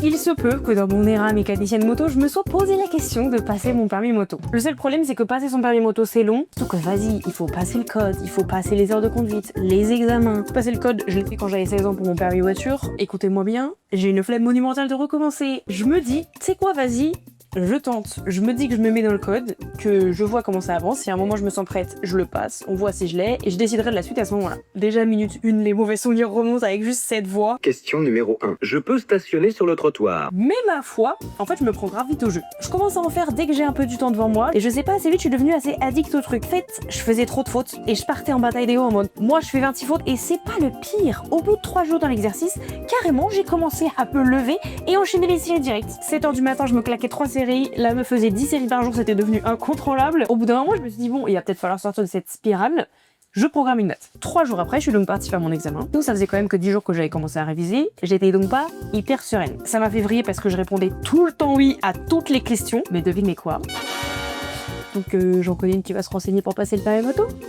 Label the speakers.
Speaker 1: il se peut que dans mon ERA mécanicienne moto, je me sois posé la question de passer mon permis moto. Le seul problème, c'est que passer son permis moto, c'est long. Surtout que vas-y, il faut passer le code, il faut passer les heures de conduite, les examens. Passer le code, je l'ai fait quand j'avais 16 ans pour mon permis voiture. Écoutez-moi bien, j'ai une flemme monumentale de recommencer. Je me dis, tu sais quoi, vas-y, je tente. Je me dis que je me mets dans le code, que je vois comment ça avance. Si à un moment je me sens prête, je le passe, on voit si je l'ai, et je déciderai de la suite à ce moment-là. Déjà, minute 1, les mauvais souvenirs remontent avec juste cette voix.
Speaker 2: Question numéro 1. Je peux stationner sur le trottoir?
Speaker 1: Mais ma foi, en fait, je me prends grave vite au jeu. Je commence à en faire dès que j'ai un peu du temps devant moi, et je sais pas, assez vite, je suis devenue assez addict au truc. En fait, je faisais trop de fautes, et je partais en bataille d'ego en mode, moi je fais 26 fautes, et c'est pas le pire. Au bout de 3 jours dans l'exercice, carrément, j'ai commencé à me lever et enchaîner les séries directes. 7h du matin, je me claquais 3 séries, la me faisait 10 séries par jour, c'était devenu incontrôlable. Au bout d'un moment, je me suis dit, bon, il va peut-être falloir sortir de cette spirale. Je programme une note. 3 jours après, je suis donc partie faire mon examen. Donc ça faisait quand même que 10 jours que j'avais commencé à réviser. J'étais donc pas hyper sereine. Ça m'a fait vriller parce que je répondais tout le temps oui à toutes les questions. Mais devinez quoi? Donc j'en connais une qui va se renseigner pour passer le permis moto.